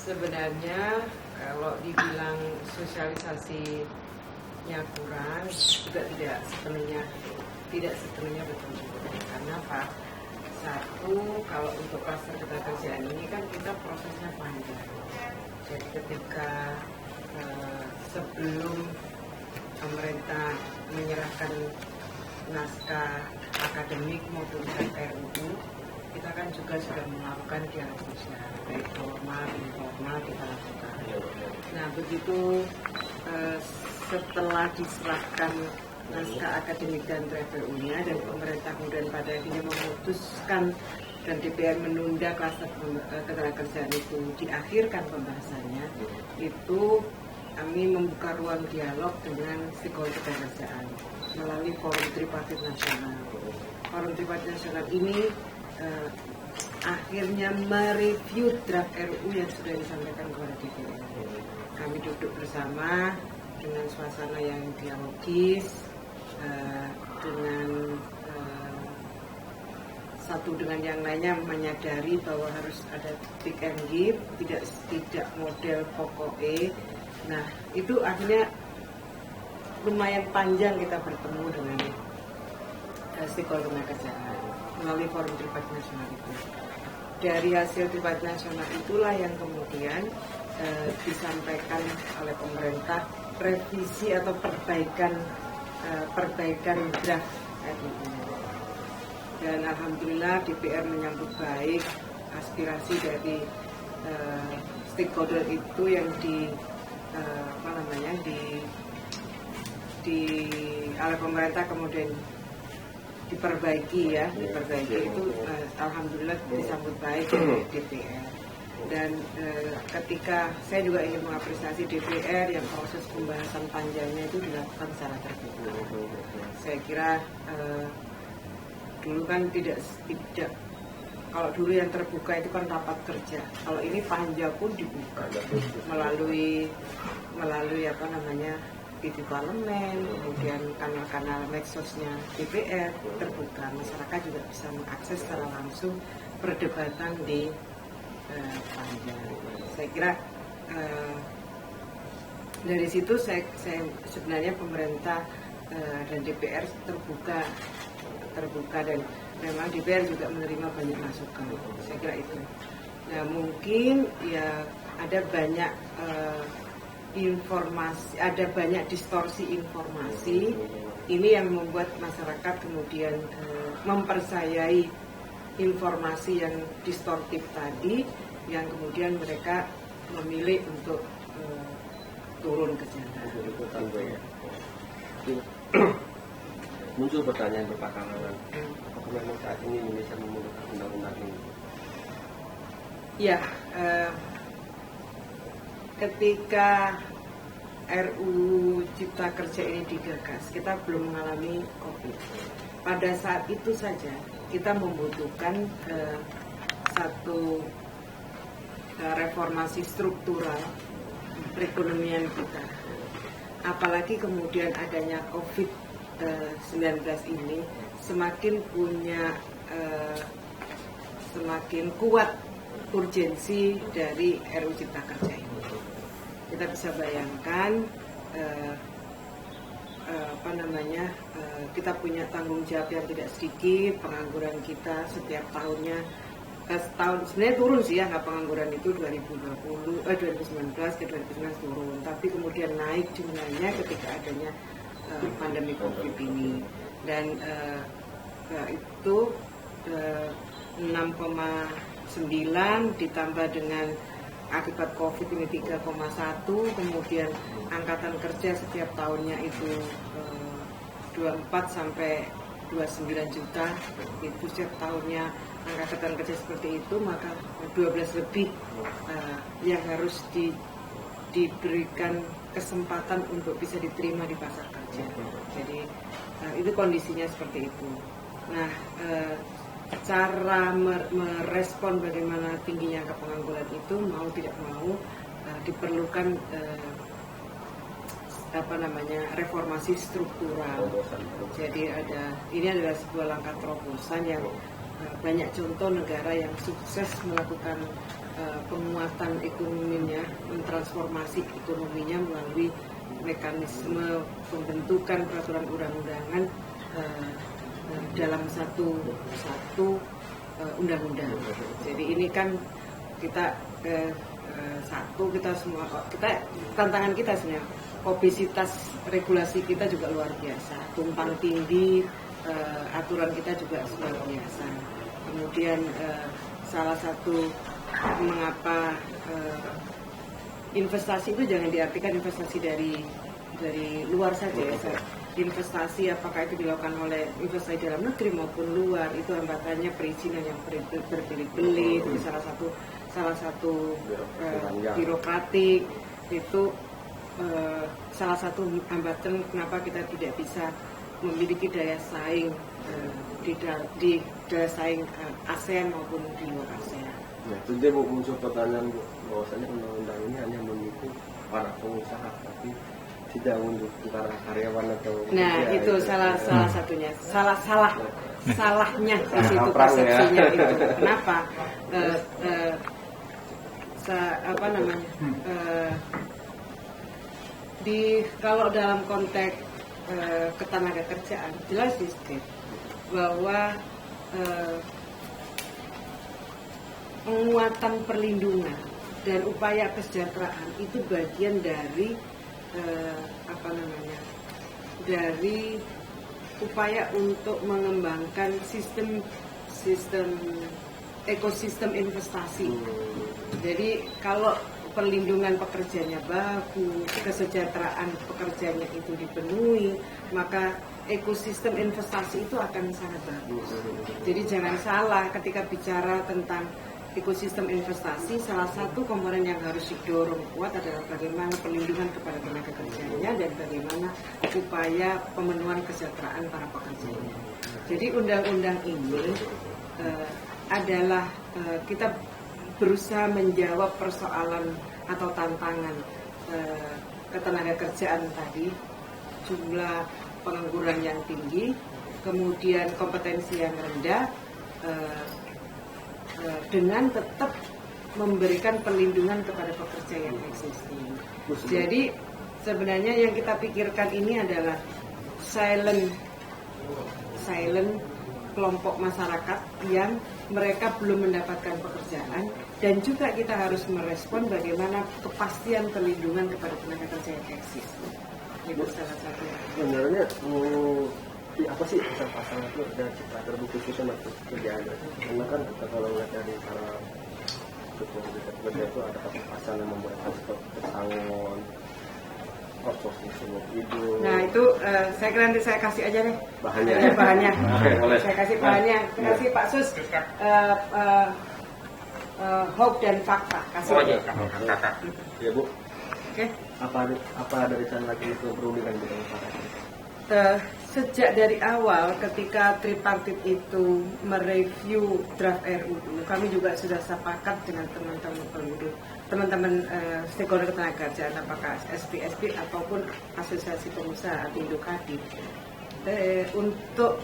Sebenarnya kalau dibilang sosialisasinya kurang, juga tidak sepenuhnya betul. Karena apa? Satu, kalau untuk klaster ketenagakerjaan ini kan kita prosesnya panjang. Jadi ketika sebelum pemerintah menyerahkan naskah akademik maupun RUU, kita kan juga sudah melakukan dialog sosial, baik formal informal kita lakukan. Nah begitu setelah diserahkan naskah akademik dan RUU-nya dan pemerintah kemudian pada akhirnya memutuskan dan DPR menunda klaster ketenagakerjaan itu diakhirkan pembahasannya, itu kami membuka ruang dialog dengan stakeholder ketenagakerjaan melalui Forum Tripartit Nasional. Forum Tripartit Nasional ini akhirnya mereview draft RUU yang sudah disampaikan kepada DPR. Kami duduk bersama dengan suasana yang dialogis, dengan satu dengan yang lainnya menyadari bahwa harus ada take and give, tidak model pokoknya. Nah itu akhirnya lumayan panjang kita bertemu dengan stakeholder ketenagakerjaan melalui Forum Tripartit Nasional itu. Dari hasil Tripartit Nasional itulah yang kemudian disampaikan oleh pemerintah revisi atau perbaikan draft RUU. Dan alhamdulillah DPR menyambut baik aspirasi dari stakeholder itu yang oleh pemerintah kemudian diperbaiki itu alhamdulillah disambut baik oleh DPR. Dan ketika saya juga ingin mengapresiasi DPR yang proses pembahasan panjangnya itu dilakukan secara terbuka. Saya kira dulu kan tidak kalau dulu yang terbuka itu kan rapat kerja. Kalau ini panja pun dibuka melalui TV parlemen, kemudian kanal-kanal medsosnya DPR terbuka. Masyarakat juga bisa mengakses secara langsung perdebatan di panja. Saya kira dari situ saya sebenarnya pemerintah dan DPR terbuka dan memang DPR juga menerima banyak masukan. Saya kira itu. Nah mungkin ya ada banyak informasi, ada banyak distorsi informasi. Ini yang membuat masyarakat kemudian mempercayai informasi yang distortif tadi, yang kemudian mereka memilih untuk turun ke jalan. Muncul pertanyaan berpakarangan, apakah memang saat ini Indonesia membutuhkan undang-undang ini? Ya, ketika RUU Cipta Kerja ini digagas, kita belum mengalami COVID. Pada saat itu saja kita membutuhkan satu reformasi struktural perekonomian kita. Apalagi kemudian adanya COVID-19 ini semakin kuat urgensi dari RUU Cipta Kerja ini. Kita bisa bayangkan kita punya tanggung jawab yang tidak sedikit. Pengangguran kita setiap tahunnya sebenarnya turun sih ya, pengangguran itu 2019 ke 2019 turun, tapi kemudian naik jumlahnya ketika adanya pandemi COVID ini. Dan itu 6,9 ditambah dengan akibat COVID ini 3,1, kemudian angkatan kerja setiap tahunnya itu 24 sampai 29 juta, itu setiap tahunnya angkatan kerja seperti itu, maka 12 lebih yang harus diberikan kesempatan untuk bisa diterima di pasar kerja. Jadi itu kondisinya seperti itu. Nah, cara merespon bagaimana tingginya angka pengangguran itu mau tidak mau diperlukan reformasi struktural. Jadi ini adalah sebuah langkah terobosan yang banyak contoh negara yang sukses melakukan penguatan ekonominya, mentransformasi ekonominya melalui mekanisme pembentukan peraturan undang-undangan dalam satu undang-undang. Jadi ini kan kita tantangan kita sebenarnya, obesitas regulasi kita juga luar biasa, tumpang tindih aturan kita juga luar biasa. Kemudian salah satu mengapa investasi itu jangan diartikan investasi dari luar saja ya. Investasi apakah itu dilakukan oleh investasi dalam negeri maupun luar, itu hambatannya perizinan yang berbelit-belit, itu salah satu birokratik, itu salah satu hambatan kenapa kita tidak bisa memiliki daya saing di daya saing ASEAN maupun di luar ASEAN. Ya, itu dia muncul pertanyaan bahwasanya undang-undang ini hanya mendukung para pengusaha, tapi tidak untuk para karyawan atau itu salah satunya, salahnya di situ perang, persepsinya ya. itu. Kenapa? Kalau dalam konteks ketenaga kerjaan jelas disebut bahwa penguatan perlindungan dan upaya kesejahteraan itu bagian dari dari upaya untuk mengembangkan ekosistem investasi. Jadi kalau perlindungan pekerjanya bagus, kesejahteraan pekerjanya itu dipenuhi, maka ekosistem investasi itu akan sangat bagus. Jadi jangan salah ketika bicara tentang ekosistem investasi, salah satu komponen yang harus didorong kuat adalah bagaimana perlindungan kepada tenaga kerjanya dan bagaimana upaya pemenuhan kesejahteraan para pekerjanya. Jadi undang-undang ini adalah kita berusaha menjawab persoalan atau tantangan ketenaga kerjaan tadi, jumlah pengangguran yang tinggi, kemudian kompetensi yang rendah, dengan tetap memberikan perlindungan kepada pekerja yang existing. Jadi sebenarnya yang kita pikirkan ini adalah silent kelompok masyarakat yang mereka belum mendapatkan pekerjaan, dan juga kita harus merespon bagaimana kepastian perlindungan kepada tenaga kerja yang eksis. Itu salah satu. Sebenarnya apa sih pasal itu dan cipta terbukti itu kerjaan? Karena kan kita kalau lihat dari para kerja itu ada pasal yang membolehkan seperti pesangon, outsourcing semua hidup. Nah itu saya kira nanti saya kasih aja deh bahannya. Boleh. Saya kasih bahannya. Terima kasih Pak Sus. Hoax dan fakta. Kasih. Kakak. Ya Bu. Oke. Apa dari sana lagi itu perlu dengan Sejak dari awal ketika tripartit itu mereview draft RUU, kami juga sudah sepakat dengan teman-teman stakeholder tenaga kerjaan, apakah SPSP ataupun Asosiasi Pengusaha Apindo Kadin, untuk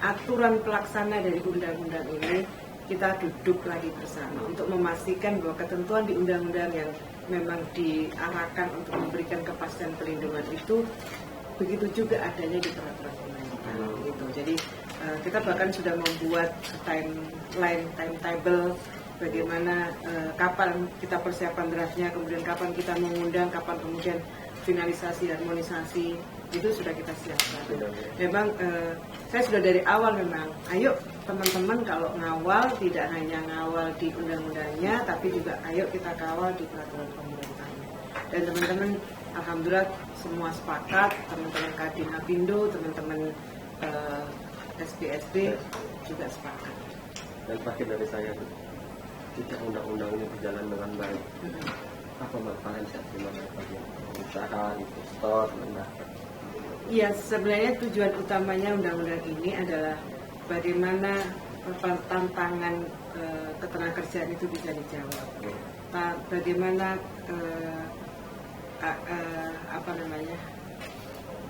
aturan pelaksana dari undang-undang ini kita duduk lagi bersama untuk memastikan bahwa ketentuan di undang-undang yang memang diarahkan untuk memberikan kepastian perlindungan itu begitu juga adanya di peraturan undang-undang gitu. Jadi kita bahkan sudah membuat timetable bagaimana kapan kita persiapan draftnya, kemudian kapan kita mengundang, kapan kemudian finalisasi harmonisasi, itu sudah kita siapkan. Memang saya sudah dari awal memang, ayo teman-teman kalau ngawal tidak hanya ngawal di undang-undangnya, tapi juga ayo kita kawal di peraturan pemerintahnya. Dan teman-teman alhamdulillah semua sepakat, teman-teman Kadin Apindo, teman-teman SPSB juga sepakat. Dan terakhir dari saya, jika undang-undang ini berjalan dengan baik, apa manfaatnya sebenarnya bagi usaha, investor, mendapat? Iya, sebenarnya tujuan utamanya undang-undang ini adalah bagaimana tantangan ketenagakerjaan itu bisa dijawab. Bagaimana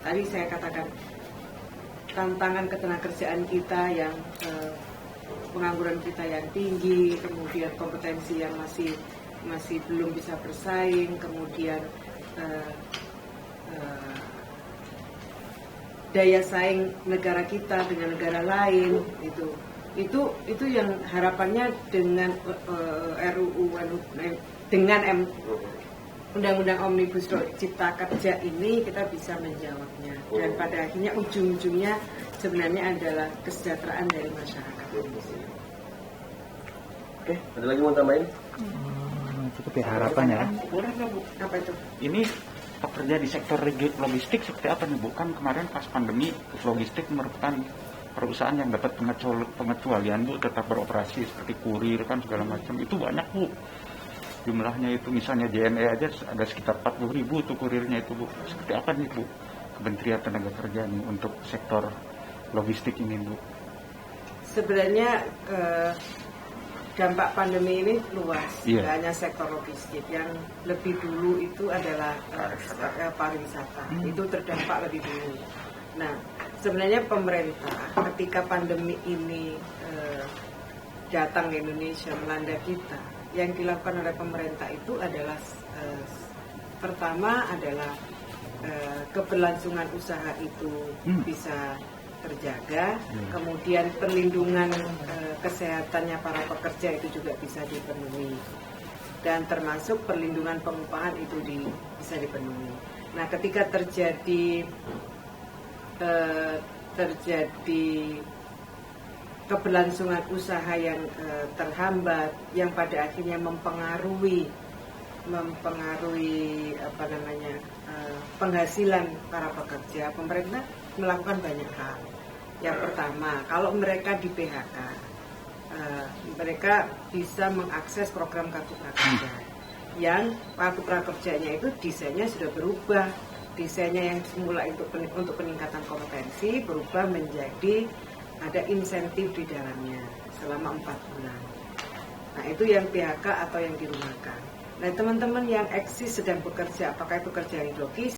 tadi saya katakan tantangan ketenagakerjaan kita yang pengangguran kita yang tinggi, kemudian kompetensi yang masih belum bisa bersaing, kemudian daya saing negara kita dengan negara lain, itu yang harapannya dengan RUU dengan Undang-Undang Omnibus Law Cipta Kerja ini kita bisa menjawabnya, dan pada akhirnya ujung-ujungnya sebenarnya adalah kesejahteraan dari masyarakat. Oke, ada lagi mau tambahin? Cukup ya harapannya. Boleh nggak, Bu? Apa itu? Ini pekerja di sektor logistik seperti apa nih Bu? Kan kemarin pas pandemi logistik merupakan perusahaan yang dapat pengecualian Bu, tetap beroperasi seperti kurir kan segala macam. Itu banyak Bu. Jumlahnya itu misalnya JNE aja ada sekitar 40.000 tuh kurirnya itu Bu. Seperti apa nih Bu Kementerian Tenaga Kerja nih untuk sektor logistik ini Bu? Sebenarnya dampak pandemi ini luas, Iya. tidak hanya sektor logistik. Yang lebih dulu itu adalah pariwisata. Itu terdampak lebih dulu. Nah, sebenarnya pemerintah ketika pandemi ini datang ke Indonesia, melanda kita, yang dilakukan oleh pemerintah itu adalah pertama adalah keberlangsungan usaha itu bisa terjaga, kemudian perlindungan kesehatannya para pekerja itu juga bisa dipenuhi, dan termasuk perlindungan pengupahan itu bisa dipenuhi. Nah, ketika terjadi keberlangsungan usaha yang terhambat, yang pada akhirnya mempengaruhi penghasilan para pekerja, pemerintah melakukan banyak hal. Yang pertama, kalau mereka di PHK, mereka bisa mengakses program kartu prakerja. Yang kartu prakerjanya itu desainnya sudah berubah. Desainnya yang semula untuk peningkatan kompetensi berubah menjadi ada insentif di dalamnya selama 4 bulan. Nah, itu yang PHK atau yang dirumahkan. Nah, teman-teman yang eksis sedang bekerja, apakah itu kerja di logistik,